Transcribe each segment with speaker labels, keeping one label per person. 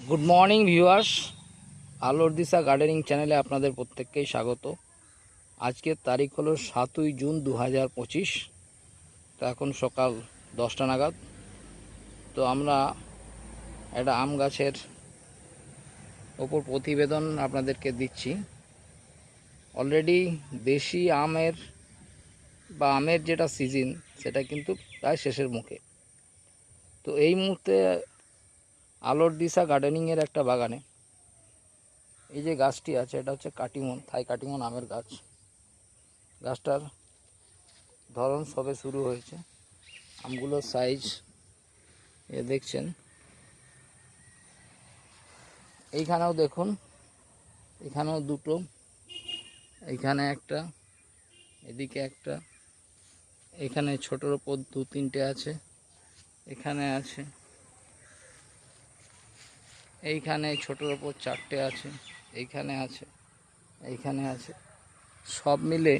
Speaker 1: Good morning viewers, আলোর দিশা gardening চ্যানেলে আপনাদের প্রত্যেককেই স্বাগত। আজকের তারিখ হলো 7ই জুন 2025। তো এখন সকাল 10টা নাগাদ। তো আমরা একটা আম গাছের ওপর প্রতিবেদন আপনাদেরকে দিচ্ছি। অলরেডি দেশি আমের বা আমের যেটা সিজন সেটা কিন্তু প্রায় শেষের মুখে। তো এই মুহূর্তে আলোর দিশা গার্ডেনিংয়ের একটা বাগানে এই যে গাছটি আছে, এটা হচ্ছে কাটিমন, থাই কাটিমন আমের গাছ। গাছটার ধরন সবে শুরু হয়েছে। আমগুলোর সাইজ দেখছেন, এইখানেও দেখুন, এখানেও দুটো, এইখানে একটা, এদিকে একটা, এখানে ছোটোর ওপর দু তিনটে আছে, এখানে আছে, এইখানে ছোটোর ওপর চারটে আছে, এইখানে আছে, এইখানে আছে। সব মিলে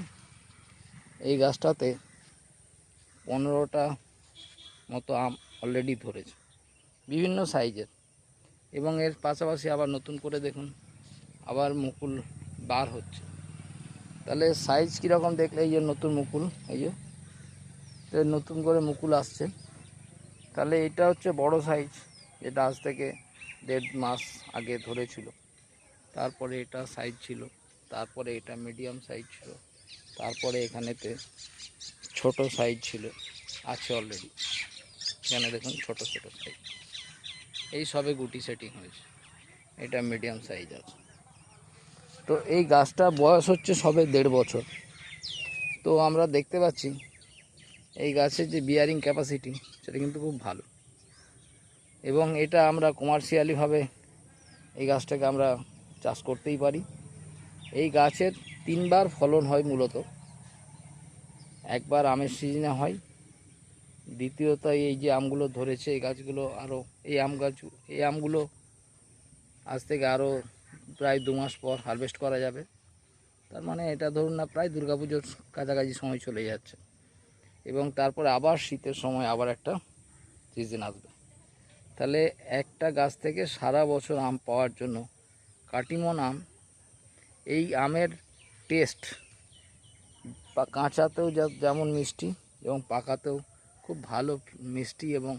Speaker 1: এই গাছটাতে 15টা মতো আম অলরেডি ধরেছে, বিভিন্ন সাইজের। এবং এর পাশাপাশি আবার নতুন করে দেখুন আবার মুকুল বার হচ্ছে। তাহলে সাইজ কীরকম দেখলে, এই যে নতুন মুকুল, এই যে নতুন করে মুকুল আসছে, তাহলে এটা হচ্ছে বড় সাইজ, যেটা আজ থেকে 1.5 মাস আগে ধরেছিল। তারপরে এটা সাইজ ছিল, তারপরে এটা মিডিয়াম সাইজ ছিল, তারপরে এখানেতে ছোট সাইজ ছিল, আছে অলরেডি। এখানে দেখুন ছোট ছোট সাইজ, এই সবে গুটি সেটিং হয়েছে, এটা মিডিয়াম সাইজ আছে। তো এই গাছটা বয়স হচ্ছে সবে 1.5 বছর। তো আমরা দেখতে পাচ্ছি এই গাছের যে বিয়ারিং ক্যাপাসিটি সেটা কিন্তু খুব ভালো। এবং এটা আমরা কমার্শিয়ালিভাবে এই গাছটাকে আমরা চাষ করতেই পারি। এই গাছের 3বার ফলন হয় মূলত। একবার আমের সিজনে হয়, দ্বিতীয়ত এই যে আমগুলো ধরেছে এই গাছগুলো আরও, এই আমগুলো আজ থেকে আরও প্রায় 2 মাস পর হারভেস্ট করা যাবে। তার মানে এটা ধরুন না, প্রায় দুর্গাপুজোর কাছাকাছি সময় চলে যাচ্ছে। এবং তারপরে আবার শীতের সময় আবার একটা সিজন আসবে। তাহলে একটা গাছ থেকে সারা বছর আম পাওয়ার জন্য কাটিমন আম, এই আমের টেস্ট বা কাঁচাতেও যেমন মিষ্টি এবং পাকাতেও খুব ভালো মিষ্টি, এবং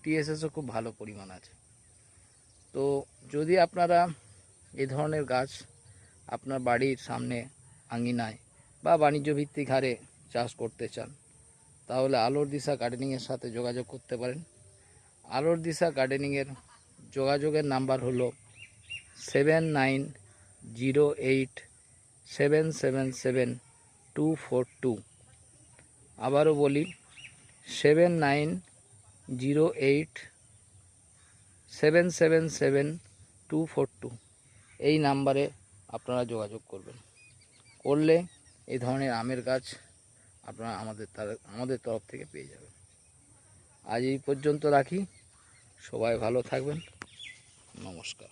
Speaker 1: টিএসএসও খুব ভালো পরিমাণ আছে। তো যদি আপনারা এই ধরনের গাছ আপনার বাড়ির সামনে আঙিনায় বা বাণিজ্য ভিত্তিক হারে চাষ করতে চান, তাহলে আলোর দিশা গার্ডেনিংয়ের সাথে যোগাযোগ করতে পারেন। আলোর দিশা গার্ডেনিংয়ের যোগাযোগের নাম্বার হলো 7908777242। আবারও বলি, 7908777242। এই নাম্বারে আপনারা যোগাযোগ করবেন। করলে এই ধরনের আমের গাছ আপনারা আমাদের তরফ থেকে পেয়ে যাবেন। আজ এই পর্যন্ত রাখি। সবাই ভালো থাকবেন। নমস্কার।